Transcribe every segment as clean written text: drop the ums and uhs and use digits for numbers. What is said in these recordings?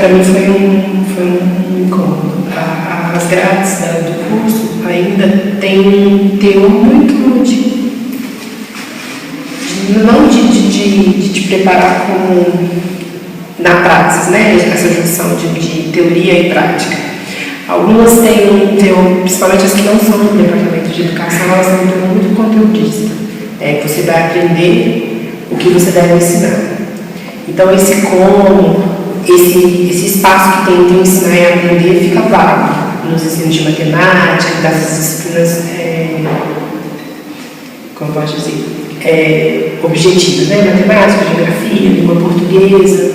para mim foi um incômodo. As grades do curso ainda tem um teor muito não de te preparar na prática, né? Essa junção de teoria e prática. Algumas têm um teor, principalmente as que não são do departamento de educação, elas têm um teor muito conteudista. Você vai aprender o que você deve ensinar. Então, esse espaço que tem entre ensinar e aprender fica vago nos ensinos de matemática, das disciplinas, como posso dizer, objetivas, né? Matemática, geografia, língua portuguesa.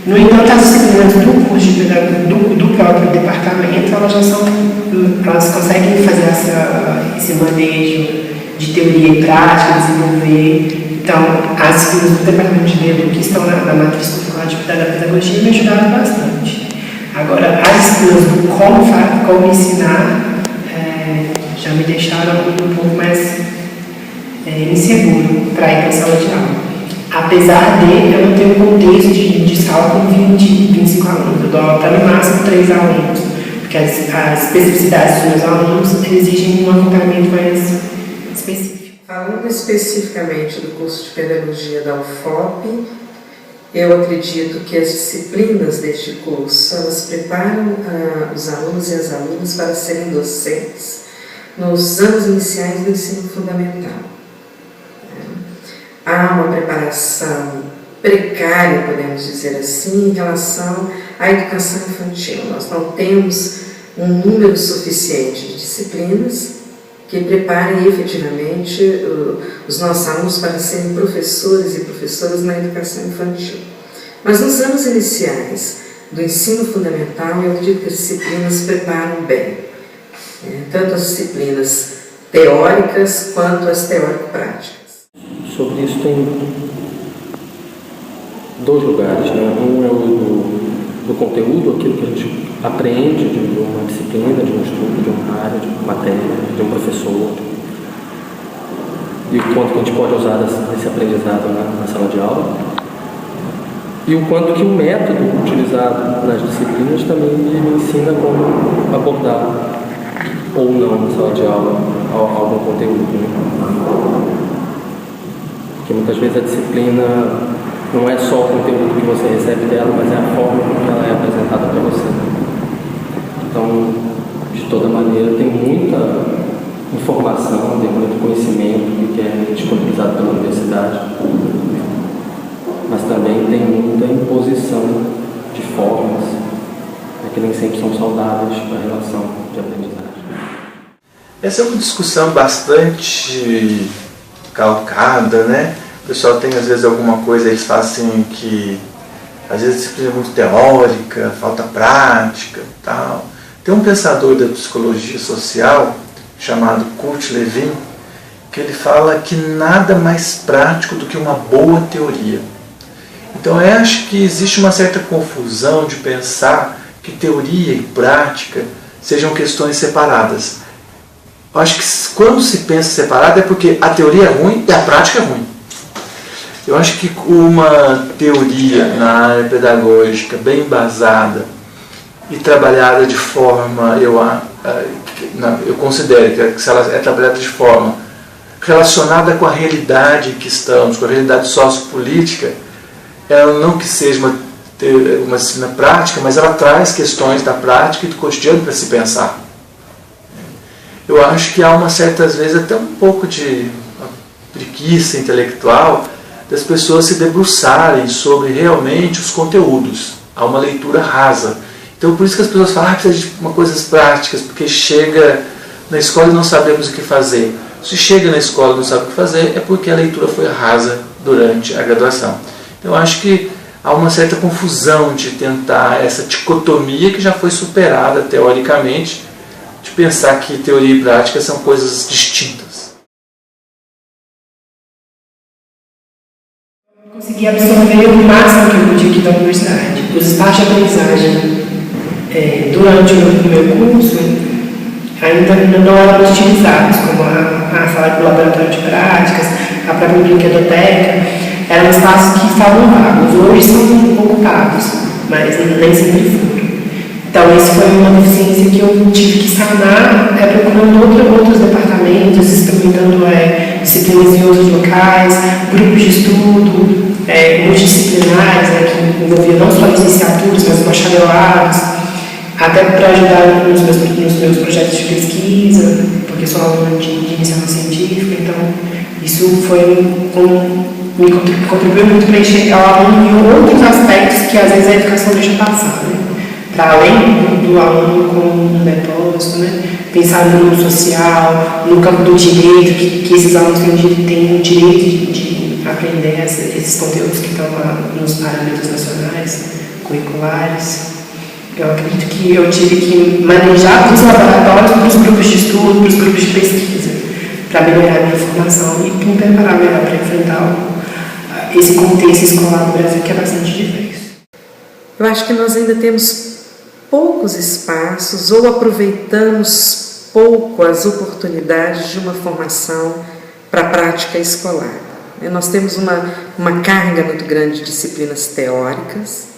No entanto, as disciplinas do curso de pedagogia do próprio departamento, elas conseguem fazer esse manejo de teoria e prática, desenvolver. Então, as disciplinas do departamento de Edu que estão na matriz curricular da pedagogia me ajudaram bastante. Agora, as disciplinas do como ensinar já me deixaram um pouco mais inseguro para ir para a sala de aula. Apesar de eu não ter um contexto de sala com 25 alunos, eu dou até no máximo 3 alunos, porque as especificidades dos meus alunos exigem um acompanhamento mais específico. Falando especificamente do curso de pedagogia da UFOP, eu acredito que as disciplinas deste curso, elas preparam os alunos e as alunas para serem docentes nos anos iniciais do ensino fundamental. Há uma preparação precária, podemos dizer assim, em relação à educação infantil. Nós não temos um número suficiente de disciplinas que preparem efetivamente os nossos alunos para serem professores e professoras na educação infantil. Mas nos anos iniciais do ensino fundamental, eu acredito que as disciplinas preparam bem, tanto as disciplinas teóricas quanto as teórico-práticas. Sobre isso tem 2 lugares, né? Um é o do conteúdo, aquilo que a gente aprende de uma disciplina, de um estudo, de uma área, de uma matéria, de um professor, e o quanto que a gente pode usar esse aprendizado na sala de aula, e o quanto que o método utilizado nas disciplinas também me ensina como abordar ou não na sala de aula algum conteúdo, né? Porque muitas vezes a disciplina não é só o conteúdo que você recebe dela, mas é a forma como ela é apresentada para você. Então, de toda maneira, tem muita informação, tem muito conhecimento que é disponibilizado pela universidade, mas também tem muita imposição de formas que nem sempre são saudáveis para a relação de aprendizagem. Essa é uma discussão bastante calcada, né? O pessoal tem às vezes alguma coisa, eles fazem que às vezes a disciplina é muito teórica, falta prática e tal. Tem um pensador da psicologia social chamado Kurt Lewin, que ele fala que nada mais prático do que uma boa teoria. Então eu acho que existe uma certa confusão de pensar que teoria e prática sejam questões separadas. Eu acho que quando se pensa separado é porque a teoria é ruim e a prática é ruim. Eu acho que uma teoria na área pedagógica bem embasada e trabalhada de forma, eu considero que se ela é trabalhada de forma relacionada com a realidade em que estamos, com a realidade sociopolítica, ela não que seja uma disciplina prática, mas ela traz questões da prática e do cotidiano para se pensar. Eu acho que há uma certa, às vezes, até um pouco de preguiça intelectual das pessoas se debruçarem sobre realmente os conteúdos. Há uma leitura rasa. Então, por isso que as pessoas falam que precisa de coisas práticas, porque chega na escola e não sabemos o que fazer. Se chega na escola e não sabe o que fazer, é porque a leitura foi rasa durante a graduação. Então, eu acho que há uma certa confusão de tentar essa dicotomia que já foi superada teoricamente, de pensar que teoria e prática são coisas distintas. Eu consegui absorver o máximo que eu podia aqui da universidade. Os espaços de aprendizagem durante o meu curso ainda não eram utilizados, como a sala do laboratório de práticas, a própria brinquedoteca, eram espaços que estavam vagos, hoje são ocupados. mas nem sempre foram. Então, isso foi uma deficiência que eu tive que sanar, procurando outros departamentos, experimentando disciplinas em outros locais, grupos de estudo, multidisciplinares, que envolviam não só licenciaturas, mas bacharelados, até para ajudar nos meus projetos de pesquisa, porque sou aluna de iniciação científica, então isso me contribuiu muito para enxergar em outros aspectos que às vezes a educação deixa passar, né? Para além do aluno como um depósito, né? Pensar no mundo social, no campo do direito, que esses alunos têm o direito de aprender esses conteúdos que estão lá nos parâmetros nacionais, curriculares. Eu acredito que eu tive que manejar os laboratórios para os grupos de estudo, para os grupos de pesquisa, para melhorar a minha formação e me preparar melhor para enfrentar esse contexto escolar do Brasil, que é bastante diverso. Eu acho que nós ainda temos poucos espaços ou aproveitamos pouco as oportunidades de uma formação para a prática escolar. Nós temos uma carga muito grande de disciplinas teóricas,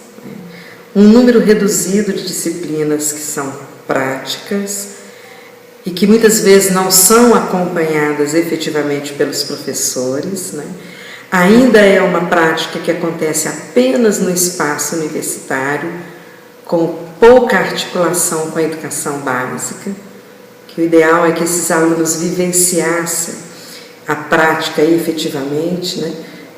um número reduzido de disciplinas que são práticas e que muitas vezes não são acompanhadas efetivamente pelos professores, né? Ainda é uma prática que acontece apenas no espaço universitário, com pouca articulação com a educação básica, que o ideal é que esses alunos vivenciassem a prática efetivamente, né?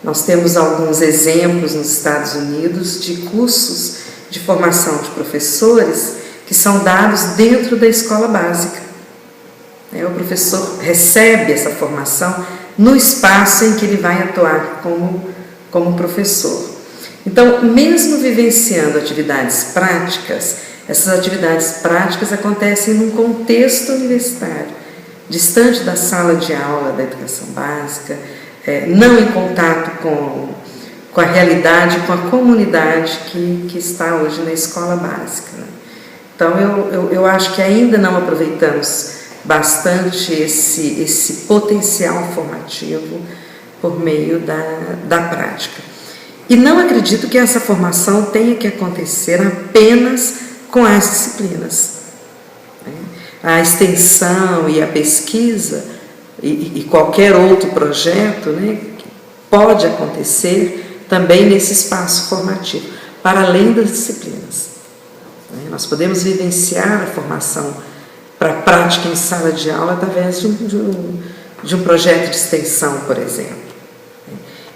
Nós temos alguns exemplos nos Estados Unidos de cursos de formação de professores que são dados dentro da escola básica. O professor recebe essa formação no espaço em que ele vai atuar como professor. Então, mesmo vivenciando atividades práticas, essas atividades práticas acontecem num contexto universitário, distante da sala de aula da educação básica, não em contato com a realidade, com a comunidade que está hoje na escola básica. Então, eu acho que ainda não aproveitamos bastante esse potencial formativo por meio da prática. E não acredito que essa formação tenha que acontecer apenas com as disciplinas. A extensão e a pesquisa e qualquer outro projeto, né, pode acontecer também nesse espaço formativo, para além das disciplinas. Nós podemos vivenciar a formação para a prática em sala de aula através de um projeto de extensão, por exemplo.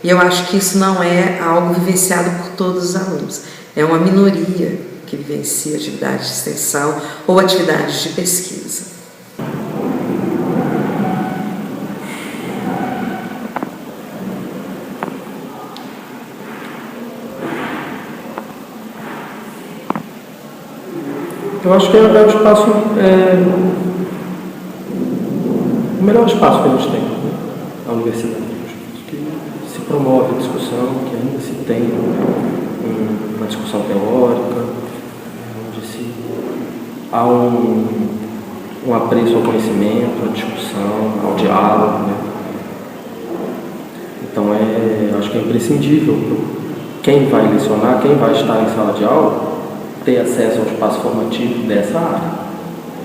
E eu acho que isso não é algo vivenciado por todos os alunos. É uma minoria que vivencia atividades de extensão ou atividades de pesquisa. Eu acho que é o espaço, o melhor espaço que a gente tem na universidade. Que se promove a discussão, que ainda se tem uma discussão teórica, onde há um apreço ao conhecimento, à discussão, ao diálogo, né? Então, acho que é imprescindível quem vai lecionar, quem vai estar em sala de aula, ter acesso ao espaço formativo dessa área,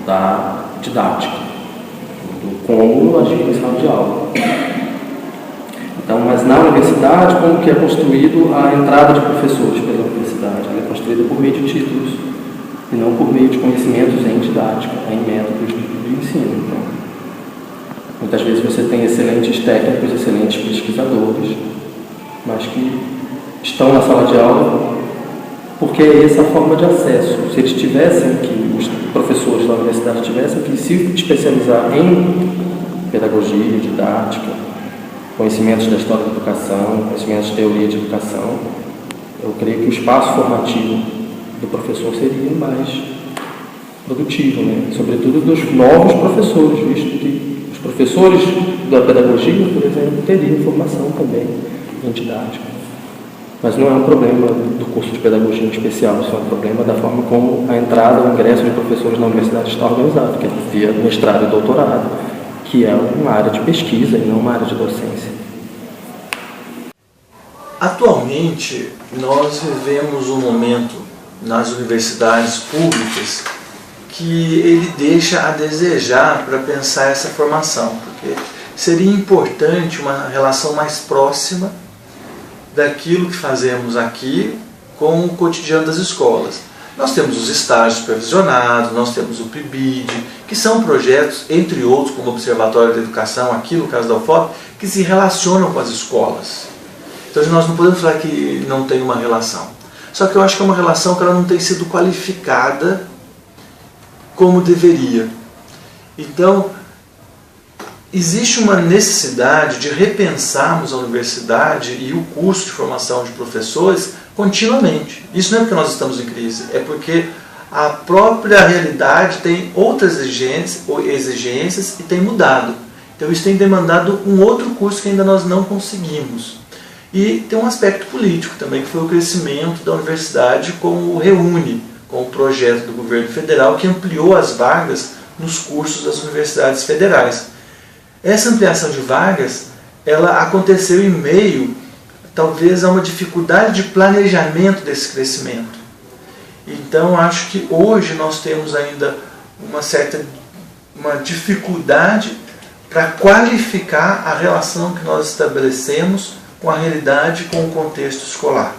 da didática, do como agir em sala de aula. Então, mas na universidade, como que é construído a entrada de professores pela universidade? Ela é construída por meio de títulos e não por meio de conhecimentos em didática, em métodos de ensino. Então, muitas vezes você tem excelentes técnicos, excelentes pesquisadores, mas que estão na sala de aula porque é essa a forma de acesso. Se eles tivessem que, os professores da universidade tivessem que se especializar em pedagogia, didática, conhecimentos da história da educação, conhecimentos de teoria de educação, eu creio que o espaço formativo do professor seria mais produtivo, né? Sobretudo dos novos professores, visto que os professores da pedagogia, por exemplo, teriam formação também em didática. Mas não é um problema do curso de pedagogia em especial, isso é um problema da forma como a entrada, o ingresso de professores na universidade está organizado, que é via mestrado e doutorado, que é uma área de pesquisa e não uma área de docência. Atualmente, nós vivemos um momento nas universidades públicas que ele deixa a desejar para pensar essa formação, porque seria importante uma relação mais próxima daquilo que fazemos aqui com o cotidiano das escolas. Nós temos os estágios supervisionados, nós temos o PIBID, que são projetos, entre outros, como o Observatório da Educação, aqui no caso da UFOP, que se relacionam com as escolas. Então nós não podemos falar que não tem uma relação. Só que eu acho que é uma relação que ela não tem sido qualificada como deveria. Então, existe uma necessidade de repensarmos a universidade e o curso de formação de professores continuamente. Isso não é porque nós estamos em crise, é porque a própria realidade tem outras exigências e tem mudado. Então isso tem demandado um outro curso que ainda nós não conseguimos. E tem um aspecto político também, que foi o crescimento da universidade com o REUNE, com o projeto do governo federal que ampliou as vagas nos cursos das universidades federais. Essa ampliação de vagas, ela aconteceu em meio, talvez, a uma dificuldade de planejamento desse crescimento. Então, acho que hoje nós temos ainda uma dificuldade para qualificar a relação que nós estabelecemos com a realidade, com o contexto escolar.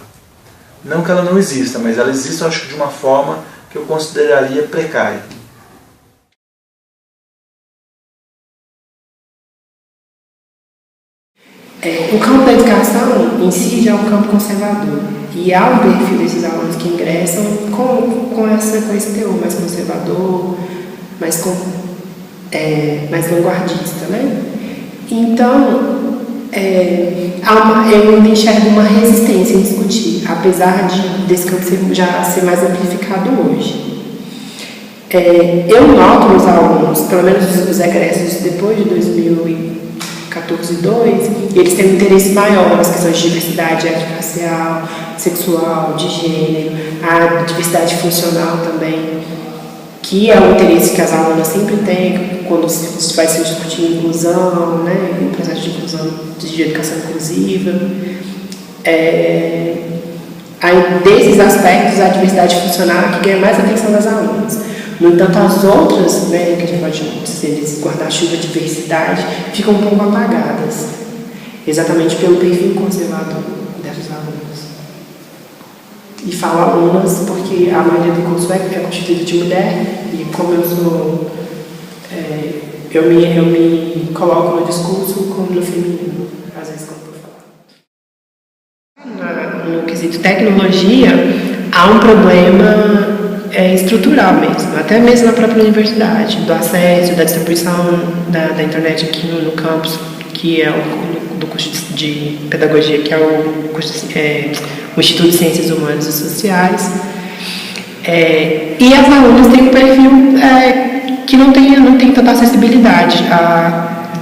Não que ela não exista, mas ela existe, acho que de uma forma que eu consideraria precária. O campo da educação em si já é um campo conservador. E há um perfil desses alunos que ingressam com esse teor mais conservador, mais vanguardista, né? Então, eu enxergo uma resistência em discutir, apesar desse campo já ser mais amplificado hoje. Eu noto nos alunos, pelo menos os egressos depois de 2014 e 2002, eles têm um interesse maior nas questões de diversidade étnico-racial, sexual, de gênero, a diversidade funcional também, que é um interesse que as alunas sempre têm quando vai se discutir inclusão, né, o processo de inclusão, de educação inclusiva. Aí, desses aspectos, a diversidade funcional que ganha mais atenção das alunas. No entanto, as outras, né, que a gente pode dizer desse guarda-chuva de diversidade, ficam um pouco apagadas, exatamente pelo perfil conservador dessas alunas. E falo alunas porque a maioria do curso é constituída de mulher, e como eu sou, eu me coloco no discurso como no feminino, às vezes quando eu falo. No quesito tecnologia, há um problema estrutural mesmo, até mesmo na própria universidade, do acesso, da distribuição da internet aqui no campus, que é do curso de pedagogia, que é o Instituto de Ciências Humanas e Sociais. E as alunas têm um perfil que não tem tanta acessibilidade a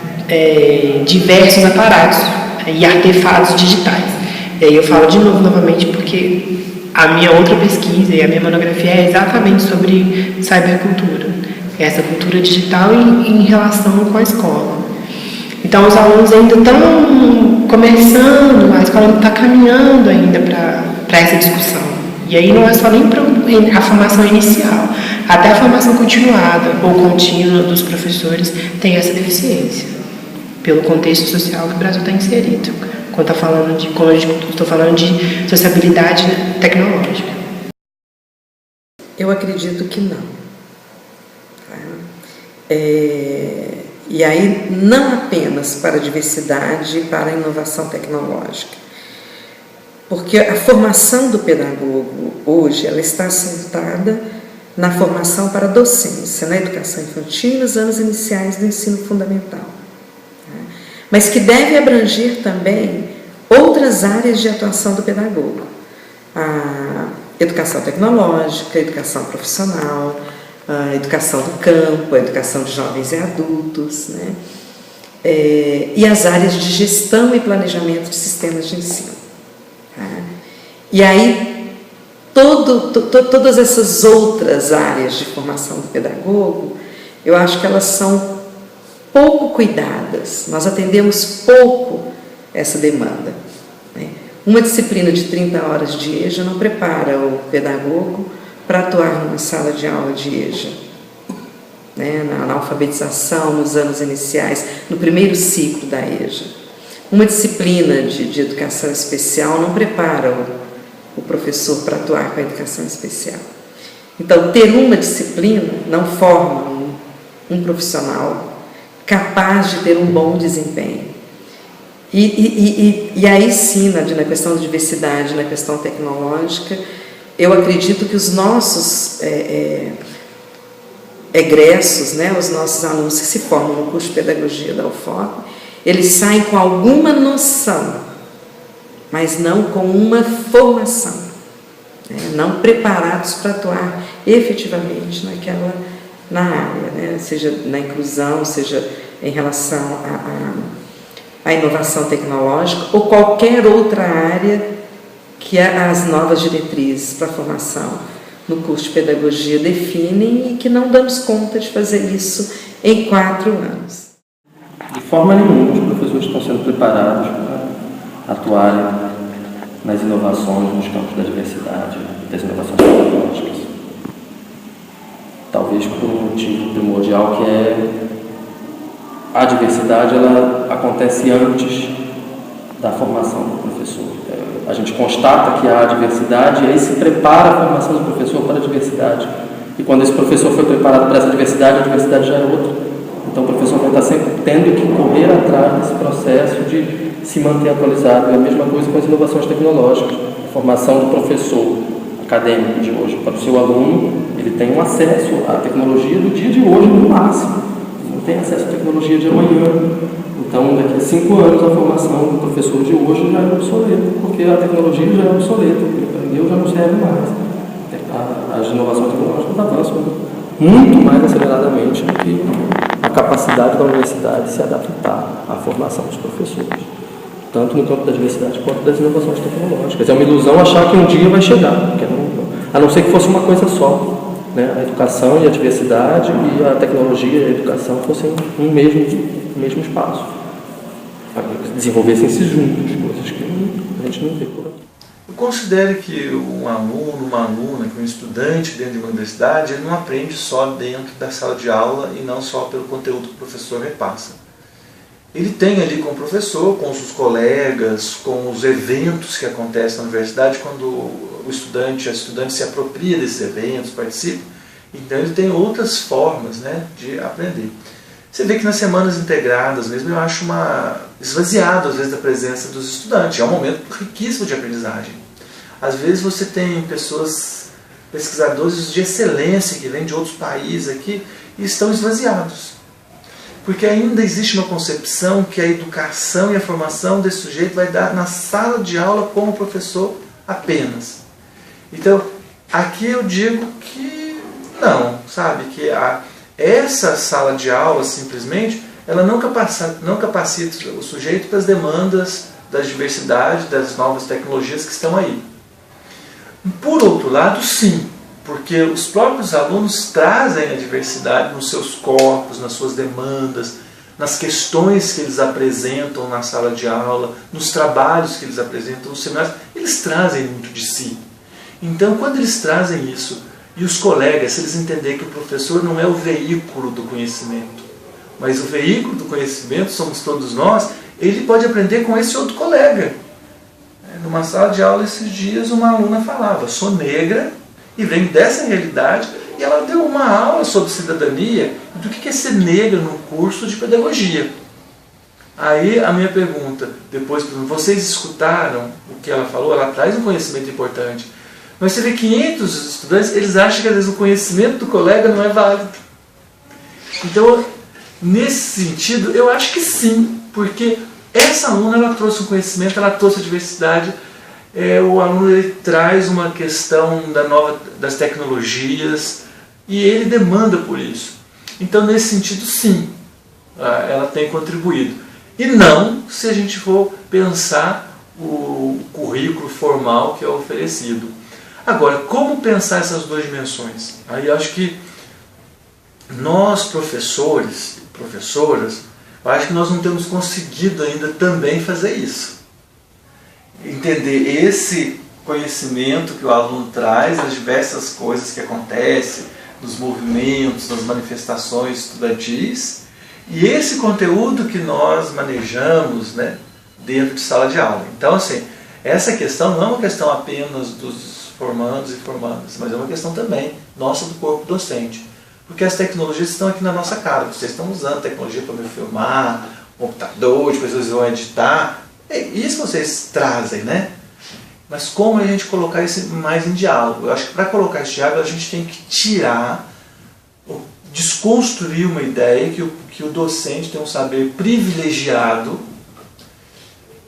diversos aparatos e artefatos digitais. E aí eu falo novamente, porque a minha outra pesquisa e a minha monografia é exatamente sobre cybercultura, essa cultura digital em relação com a escola. Então, os alunos ainda estão começando, a escola está caminhando ainda para essa discussão. E aí não é só nem para a formação inicial, até a formação continuada ou contínua dos professores tem essa deficiência, pelo contexto social que o Brasil está inserido. Quando estou falando de sociabilidade tecnológica. Eu acredito que não. E aí, não apenas para a diversidade e para a inovação tecnológica. Porque a formação do pedagogo hoje, ela está assentada na formação para a docência, na educação infantil, nos anos iniciais do ensino fundamental. Mas que deve abranger também outras áreas de atuação do pedagogo. A educação tecnológica, a educação profissional, a educação do campo, a educação de jovens e adultos, né? E as áreas de gestão e planejamento de sistemas de ensino. Tá? E aí, todas essas outras áreas de formação do pedagogo, eu acho que elas são pouco cuidadas, nós atendemos pouco essa demanda. Né? Uma disciplina de 30 horas de EJA não prepara o pedagogo para atuar numa sala de aula de EJA, né? Na alfabetização, nos anos iniciais, no primeiro ciclo da EJA. Uma disciplina de educação especial não prepara o professor para atuar com a educação especial. Então, ter uma disciplina não forma um profissional capaz de ter um bom desempenho. E aí sim, na questão da diversidade, na questão tecnológica, eu acredito que os nossos egressos, né, os nossos alunos que se formam no curso de pedagogia da UFOP, eles saem com alguma noção, mas não com uma formação, né, não preparados para atuar efetivamente na área, né, seja na inclusão, seja em relação à inovação tecnológica ou qualquer outra área que as novas diretrizes para a formação no curso de pedagogia definem e que não damos conta de fazer isso em 4 anos. De forma nenhuma, os professores estão sendo preparados para atuarem nas inovações nos campos da diversidade e das inovações tecnológicas. Talvez por um motivo primordial, que é a diversidade, ela acontece antes da formação do professor. A gente constata que há diversidade e aí se prepara a formação do professor para a diversidade. E quando esse professor foi preparado para essa diversidade, a diversidade já é outra. Então o professor vai estar sempre tendo que correr atrás desse processo de se manter atualizado. É a mesma coisa com as inovações tecnológicas. A formação do professor acadêmico de hoje para o seu aluno, ele tem um acesso à tecnologia do dia de hoje no máximo. Não tem acesso à tecnologia de amanhã. Então, daqui a 5 anos, a formação do professor de hoje já é obsoleta, porque a tecnologia já é obsoleta, o que ele aprendeu já não serve mais. As inovações tecnológicas avançam muito mais aceleradamente do que a capacidade da universidade de se adaptar à formação dos professores, tanto no campo da diversidade quanto das inovações tecnológicas. É uma ilusão achar que um dia vai chegar, porque a não ser que fosse uma coisa só. Né? A educação e a diversidade e a tecnologia e a educação fossem um mesmo espaço. Desenvolvessem-se juntos, coisas que a gente não vê por aqui. Eu considero que um aluno, uma aluna, que um estudante dentro de uma universidade, ele não aprende só dentro da sala de aula e não só pelo conteúdo que o professor repassa. Ele tem ali com o professor, com os colegas, com os eventos que acontecem na universidade, quando o estudante, a estudante se apropria desses eventos, participa, então ele tem outras formas, né, de aprender. Você vê que nas semanas integradas mesmo eu acho esvaziado às vezes da presença dos estudantes. É um momento riquíssimo de aprendizagem. Às vezes você tem pesquisadores de excelência que vêm de outros países aqui e estão esvaziados. Porque ainda existe uma concepção que a educação e a formação desse sujeito vai dar na sala de aula como professor apenas. Então, aqui eu digo que não, sabe? Que essa sala de aula, simplesmente, ela não capacita o sujeito para as demandas da diversidade, das novas tecnologias que estão aí. Por outro lado, sim, porque os próprios alunos trazem a diversidade nos seus corpos, nas suas demandas, nas questões que eles apresentam na sala de aula, nos trabalhos que eles apresentam, nos seminários, eles trazem muito de si. Então, quando eles trazem isso, e os colegas, se eles entenderem que o professor não é o veículo do conhecimento, mas o veículo do conhecimento somos todos nós, ele pode aprender com esse outro colega. Numa sala de aula esses dias uma aluna falava, sou negra e venho dessa realidade, e ela deu uma aula sobre cidadania e do que é ser negra no curso de pedagogia. Aí a minha pergunta, depois, vocês escutaram o que ela falou? Ela traz um conhecimento importante. Mas você vê 500 estudantes, eles acham que às vezes o conhecimento do colega não é válido. Então, nesse sentido, eu acho que sim, porque essa aluna ela trouxe um conhecimento, ela trouxe a diversidade, o aluno ele traz uma questão das tecnologias e ele demanda por isso. Então, nesse sentido, sim, ela tem contribuído. E não se a gente for pensar o currículo formal que é oferecido. Agora, como pensar essas duas dimensões? Aí eu acho que nós, professores e professoras, eu acho que nós não temos conseguido ainda também fazer isso. entender esse conhecimento que o aluno traz, as diversas coisas que acontecem, nos movimentos, nas manifestações estudantis, e esse conteúdo que nós manejamos, né, dentro de sala de aula. Então, assim, essa questão não é uma questão apenas dos formandos e formandas, mas é uma questão também nossa do corpo docente. Porque as tecnologias estão aqui na nossa cara. Vocês estão usando tecnologia para me filmar, computador, depois vocês vão editar. Isso vocês trazem, né? Mas como a gente colocar isso mais em diálogo? Eu acho que para colocar esse diálogo a gente tem que tirar, desconstruir uma ideia que o docente tem um saber privilegiado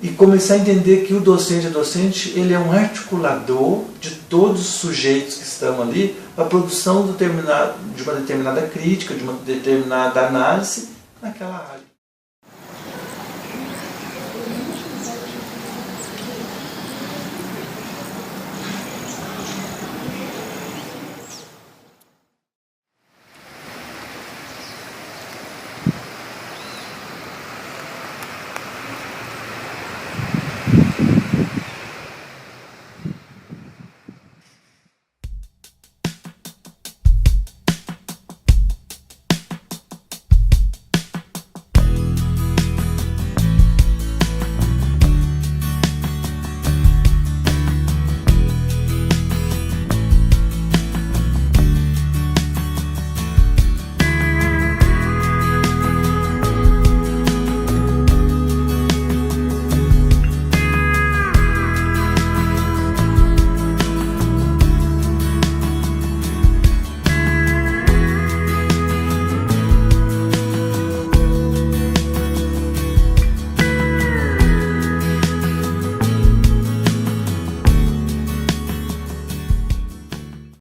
e começar a entender que o docente ele é um articulador de todos os sujeitos que estão ali para a produção de uma determinada crítica, de uma determinada análise naquela área.